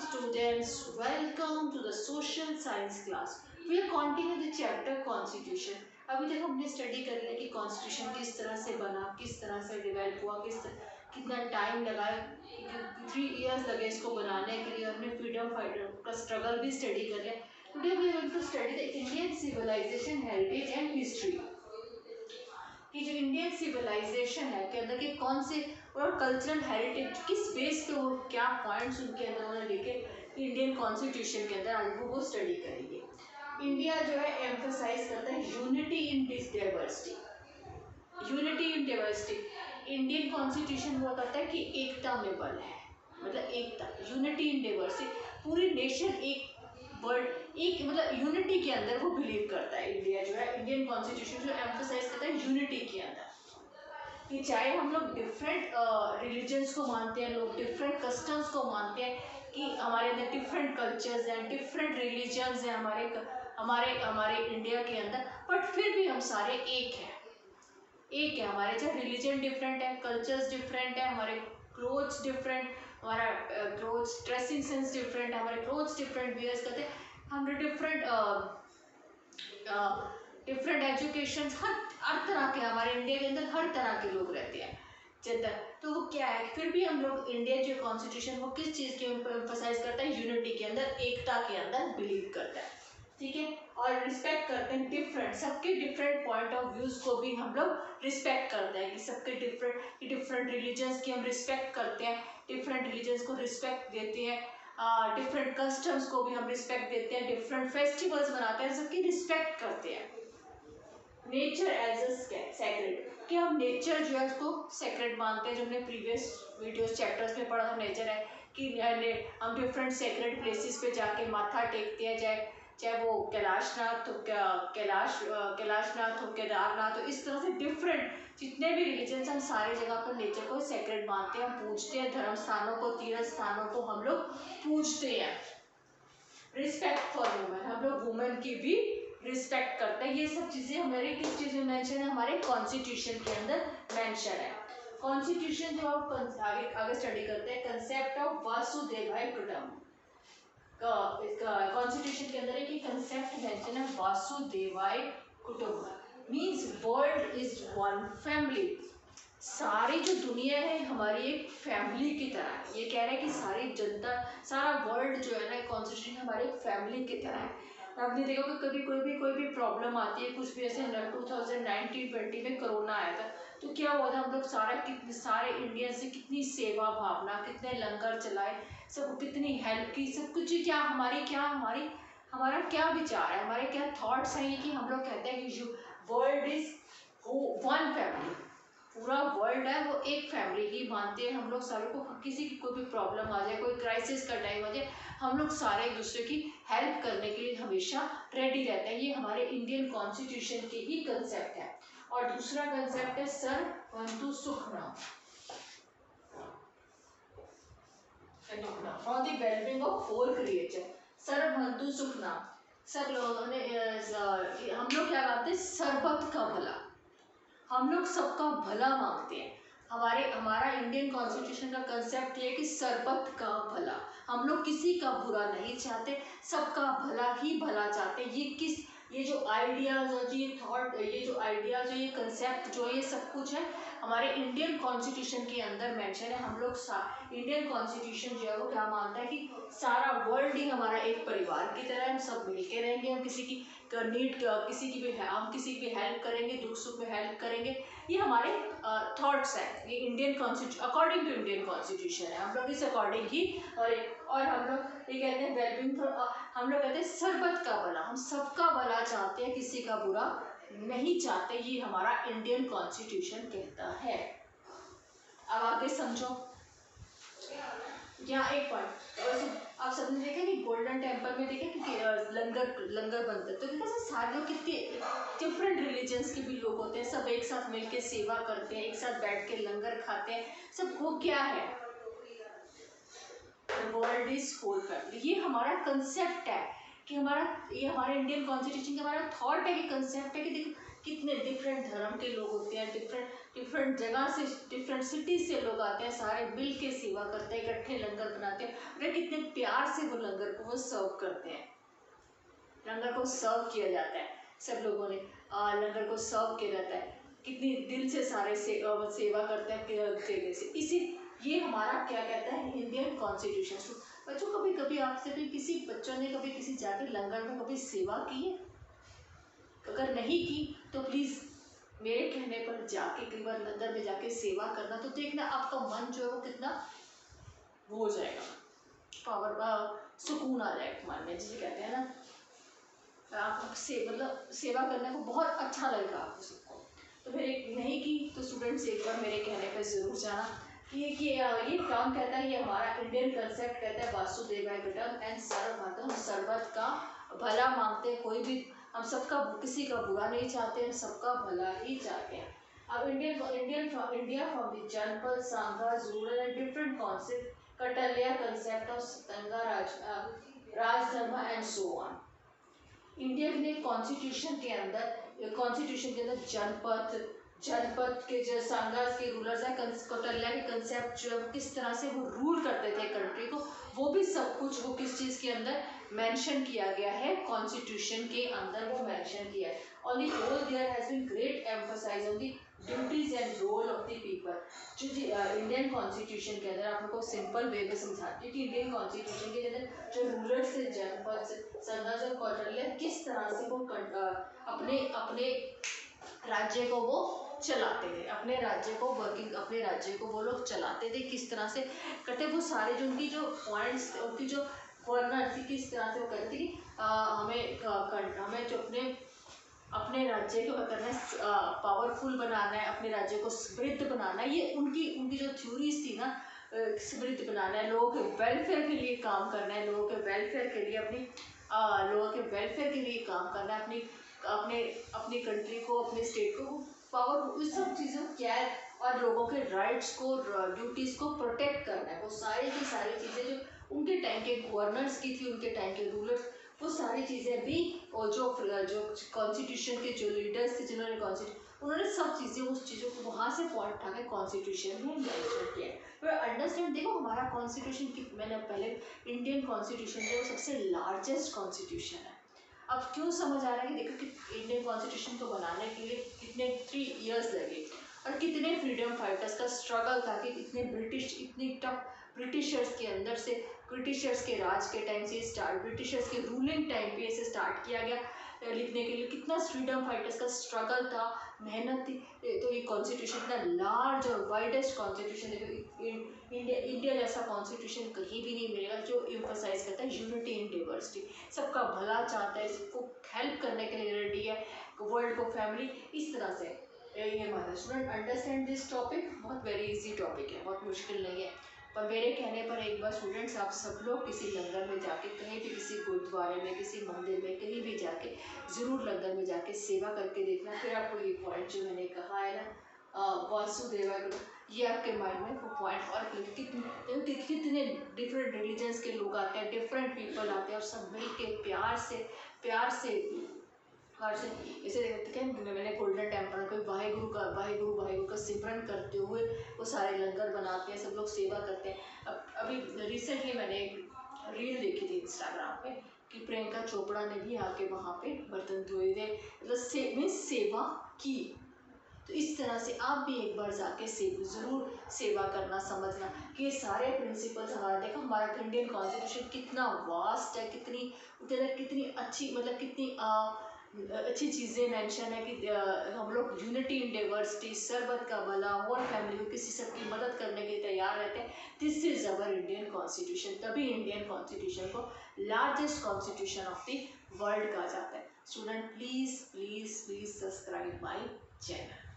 students, welcome to the social science class. We are continuing the chapter Constitution. अभी तक हमने study कर लिया कि कॉन्स्टिट्यूशन किस तरह से बना, किस तरह से डेवलप हुआ, कितना टाइम लगा, 3 इयर्स लगे इसको बनाने के लिए. हमने फ्रीडम फाइटर का स्ट्रगल भी स्टडी कर लिया. Today we are going to study the Indian civilisation heritage and history. कि जो इंडियन सिविलाइजेशन है के अंदर के कौन से और कल्चरल हेरिटेज किस बेस पे वो क्या पॉइंट्स उनके अंदर उन्होंने लेके इंडियन कॉन्स्टिट्यूशन के अंदर आज वो स्टडी करेंगे. इंडिया जो है एम्फसाइज करता है unity in this diversity. Unity in diversity. Indian constitution हुआ करता है कि एकता में बल है, मतलब एकता, यूनिटी इन डाइवर्सिटी. पूरी नेशन एक वर्ड एक मतलब यूनिटी के अंदर वो बिलीव करता है. इंडिया जो है इंडियन कॉन्स्टिट्यूशन जो एम्फसाइज करता है यूनिटी के अंदर कि चाहे हम लोग डिफरेंट रिलीजन्स को मानते हैं, लोग डिफरेंट कस्टम्स को मानते हैं, कि हमारे अंदर डिफरेंट कल्चर्स हैं, डिफरेंट रिलीजन्स हैं हमारे हमारे इंडिया के अंदर, बट फिर भी हम सारे एक हैं. एक है. हमारे चाहे रिलीजन डिफरेंट है, कल्चर्स डिफरेंट है, हमारे क्लोथ्स डिफरेंट, हमारा क्लोथ्स ड्रेसिंग सेंस डिफरेंट है, हमारे क्लोथ्स डिफरेंट वियर्स करते हैं, हम डिफरेंट डिफरेंट एजुकेशन, हर तरह के हमारे इंडिया के अंदर हर तरह के लोग रहते हैं जिधर. तो वो क्या है, फिर भी हम लोग इंडिया जो कॉन्स्टिट्यूशन वो किस चीज़ के एम्फसाइज करता है, यूनिटी के अंदर, एकता के अंदर बिलीव करता है. ठीक है. और रिस्पेक्ट करते हैं डिफरेंट, सबके डिफरेंट पॉइंट ऑफ व्यूज को भी हम लोग रिस्पेक्ट करते हैं, कि सबके डिफरेंट रिलीजन्स की हम रिस्पेक्ट करते हैं, डिफरेंट रिलीजन्स को रिस्पेक्ट देते हैं, डिफरेंट कस्टम्स को भी हम रिस्पेक्ट देते हैं, डिफरेंट फेस्टिवल्स बनाते हैं, सबकी रिस्पेक्ट करते हैं. नेचर एज अ सैक्रेड, कि हम नेचर जो है उसको सैक्रेड मानते हैं. जो हमने प्रीवियस वीडियोस चैप्टर्स में पढ़ा था नेचर है कि हम डिफरेंट सैक्रेड प्लेसेस पे जाके माथा टेकते हैं, चाहे वो कैलाशनाथ हो, कैलाशनाथ हो, केदारनाथ हो, इस तरह से डिफरेंट जितने भी रिलीजन्स हम सारे जगह पर नेचर को सैक्रेड मानते हैं, हम पूजते हैं. धर्म स्थानों को, तीर्थ स्थानों को हम लोग पूजते हैं. रिस्पेक्ट फॉर वुमेन, हम लोग वुमेन की भी रिस्पेक्ट करते हैं. ये सब चीज़ें हमारे किस चीज़ में मेंशन है, हमारे कॉन्स्टिट्यूशन के अंदर मेंशन है. कॉन्स्टिट्यूशन जो आप आगे स्टडी करते हैं, कंसेप्ट ऑफ वासुदेवाय कुटुंब. कॉन्स्टिट्यूशन के अंदर एक कंसेप्ट मेंशन है, वासुदेवाय कुटुंब, means world is one family. सारी जो दुनिया है हमारी एक फैमिली की तरह है. ये कह रहे हैं कि सारी जनता, सारा वर्ल्ड जो है ना, कॉन्स्टिट्यूशन हमारे एक फैमिली की तरह है. आपने देखा कि कभी कोई भी प्रॉब्लम आती है, कुछ भी ऐसे 2019-20 में कोरोना आया था, तो क्या हुआ था, हम लोग सारे इंडियन से कितनी सेवा भावना, कितने लंगर चलाए, सबको कितनी हेल्प की, सब कुछ. हमारा क्या विचार है, हमारे क्या थॉट्स हैं, ये कि हम लोग कहते हैं कि वर्ल्ड इज वन फैमिली. पूरा वर्ल्ड है वो एक फैमिली ही मानते हैं हम लोग. सारे को किसी की कोई भी प्रॉब्लम आ जाए, कोई क्राइसिस का टाइम आ जाए, हम लोग सारे एक दूसरे की हेल्प करने के लिए हमेशा रेडी रहते हैं. ये हमारे इंडियन कॉन्स्टिट्यूशन के ही कंसेप्ट है. और दूसरा कंसेप्ट है सर्वबंधु सुखना, for the wellbeing of four creature. सर्वबंधु सुखना, सब लोगों ने हम लोग क्या मानते हैं, सर्वत का भला, हम लोग सबका भला मांगते हैं. हमारा इंडियन कॉन्स्टिट्यूशन का कंसेप्ट ये है कि सर्वत का भला, हम लोग किसी का बुरा नहीं चाहते, सबका भला ही भला चाहते हैं. ये जो आइडियाज और ये थॉट, ये जो आइडियाज, ये कंसेप्ट जो ये सब कुछ है हमारे इंडियन कॉन्स्टिट्यूशन के अंदर मेंशन है. हम लोग इंडियन कॉन्स्टिट्यूशन जो है वो क्या मानता है कि सारा वर्ल्ड ही हमारा एक परिवार की तरह, हम सब मिलके रहेंगे, हम किसी की नीड, किसी की भी हेल्प करेंगे, दुख सुख में हेल्प करेंगे. ये हमारे थॉट्स हैं. ये Indian constitution, according to Indian constitution है. हम लोग इस अकॉर्डिंग ही और हम लोग ये कहते हैं वेलबींग फॉर, हम लोग कहते हैं सर्वत का भला, हम सबका भला चाहते हैं, किसी का बुरा नहीं चाहते. ये हमारा इंडियन कॉन्स्टिट्यूशन कहता है. अब आगे समझो. यहाँ एक पॉइंट, आप सबने देखा कि गोल्डन टेम्पल में देखा कि लंगर बनता है, तो देखा सारे लोग कितने डिफरेंट रिलीजन्स के भी लोग होते हैं, सब एक साथ मिलकर सेवा करते हैं, एक साथ बैठ के लंगर खाते हैं. सब वो क्या है, वर्ल्ड इज होल फैमिली. ये हमारा कंसेप्ट है कि ये हमारे इंडियन कॉन्स्टिट्यूशन का हमारा थॉट है, कि कंसेप्ट है कि देखो कितने डिफरेंट धर्म के लोग होते हैं, डिफरेंट डिफरेंट जगह से, डिफरेंट सिटी से लोग आते हैं, सारे मिल के सेवा करते हैं, इकट्ठे लंगर बनाते हैं। अरे कितने प्यार से वो लंगर को वो सर्व करते हैं, लंगर को सर्व किया जाता है, सब लोगों ने लंगर को सर्व किया जाता है, कितनी दिल से सारे सेवा करते हैं से। इसी ये हमारा क्या कहता है इंडियन कॉन्स्टिट्यूशन। बच्चों कभी कभी आपसे भी किसी बच्चों ने कभी किसी जाके लंगर में कभी सेवा की है? अगर नहीं की तो प्लीज़ मेरे कहने पर जाके कई बार लंगर में जाके सेवा करना, तो देखना आपका मन जो है वो कितना वो हो जाएगा, पावर सुकून आ जाएगा मन में, जिसे कहते हैं ना आप मतलब सेवा करने को बहुत अच्छा लगेगा आपको सबको। तो फिर एक नहीं की तो स्टूडेंट्स एक बार मेरे कहने पर ज़रूर जाना। ये टर्म कहता है, ये हमारा इंडियन कंसेप्ट कहता है वासुदेवाय कुटुंब एंड सर्वभूतम, सर्वत का भला मांगते हैं, कोई भी हम सबका किसी का बुरा नहीं चाहते हैं, सबका भला ही चाहते हैं। अब India from the janapada sangha rural and different concept Kautilya concept of saptanga rajdharma and so on. India ने कॉन्स्टिट्यूशन के अंदर जनपद के जो सांगास के रूलर्स है, कौटल्या के कंसेप्ट जो है किस तरह से वो रूल करते थे कंट्री को, वो भी सब कुछ वो किस चीज़ के अंदर मेंशन किया गया है, कॉन्स्टिट्यूशन के अंदर वो मेंशन किया है। On the whole there has been great emphasise on the duties and role of the people. जो इंडियन कॉन्स्टिट्यूशन के अंदर आप लोग को सिंपल वे में समझाती है कि इंडियन कॉन्स्टिट्यूशन के अंदर जो रूलर्स थे जनपद से संघर्ष और कौटल्या किस तरह से वो अपने राज्य को वो चलाते थे, अपने राज्य को वो लोग चलाते थे, किस तरह से करते वो सारे जो उनकी जो पॉइंट्स, उनकी जो गवर्नर थी किस तरह से वो करती थी हमें जो अपने राज्य को करना है, पावरफुल बनाना है, अपने राज्य को समृद्ध बनाना है, ये उनकी जो थ्योरीज थी ना, समृद्ध बनाना है, लोगों के वेलफेयर के लिए काम करना है, लोगों के वेलफेयर के लिए लोगों के वेलफेयर के लिए काम करना है, अपनी कंट्री को, अपने स्टेट को पावर, उस सब चीज़ों केयर और लोगों के राइट्स को, ड्यूटीज़ को प्रोटेक्ट करना है। वो सारी की सारी चीज़ें जो उनके टाइम के गवर्नर्स की थी, उनके टाइम के रूलर्स, वो सारी चीज़ें भी, और जो कॉन्स्टिट्यूशन के जो लीडर्स थे जिन्होंने उन्होंने सब चीज़ें उस चीज़ों को वहाँ से पॉइंट उठा के कॉन्स्टिट्यूशन में मेंशन किया है। तो अंडरस्टैंड देखो हमारा कॉन्स्टिट्यूशन की, मैंने पहले इंडियन कॉन्स्टिट्यूशन जो सबसे लार्जेस्ट कॉन्स्टिट्यूशन है। अब क्यों समझ आ रहा है कि देखो कि इंडियन कॉन्स्टिट्यूशन को बनाने के लिए कितने 3 इयर्स लगे और कितने फ्रीडम फाइटर्स का स्ट्रगल था, कि इतनी टफ ब्रिटिशर्स के अंदर से, ब्रिटिशर्स के राज के टाइम से स्टार्ट, ब्रिटिशर्स के रूलिंग टाइम पे से स्टार्ट किया गया लिखने के लिए, कितना फ्रीडम फाइटर्स का स्ट्रगल था, मेहनत थी। तो ये कॉन्स्टिट्यूशन इतना लार्ज और वाइडेस्ट कॉन्स्टिट्यूशन, देखो इंडिया जैसा कॉन्स्टिट्यूशन कहीं भी नहीं मिलेगा जो एम्फसाइज करता है यूनिटी इन डाइवर्सिटी, सबका भला चाहता है, सबको हेल्प करने के लिए रेडी है, वर्ल्ड को फैमिली, इस तरह से ये मानता है। स्टूडेंट अंडरस्टैंड दिस टॉपिक, बहुत वेरी इजी टॉपिक है, बहुत मुश्किल नहीं है। पर मेरे कहने पर एक बार स्टूडेंट्स आप सब लोग किसी लंगर में जाके, कहीं भी किसी गुरुद्वारे में, किसी मंदिर में, कहीं भी जाके ज़रूर लंगर में जाके सेवा करके देखना। फिर आपको ये पॉइंट जो मैंने कहा है ना वासुदेवाय, ये आपके माइंड में वो पॉइंट और कितने डिफरेंट रिलीजन्स के लोग आते हैं, डिफरेंट पीपल आते हैं और सब मिल के प्यार से जैसे देखते हैं मैंने गोल्डन टेम्पल कोई वाहेगुरु का सिमरन करते हुए वो सारे लंगर बनाते हैं, सब लोग सेवा करते हैं। अभी रिसेंटली मैंने एक रील देखी थी इंस्टाग्राम पे कि प्रियंका चोपड़ा ने भी आके वहाँ पे बर्तन धोए थे, मतलब सेवा की। तो इस तरह से आप भी एक बार जाके ज़रूर सेवा करना, समझना कि ये सारे प्रिंसिपल्स हमारा, देखो हमारा इंडियन कॉन्स्टिट्यूशन कितना वास्ट है, कितनी अच्छी, मतलब कितनी अच्छी चीज़ें मेंशन है कि हम लोग यूनिटी इन डाइवर्सिटी, सर्वत का भला, और फैमिली को किसी सबकी मदद करने के लिए तैयार रहते हैं। This is our Indian constitution, तभी इंडियन कॉन्स्टिट्यूशन को largest constitution of the world कहा जाता है। Student please please please subscribe my channel.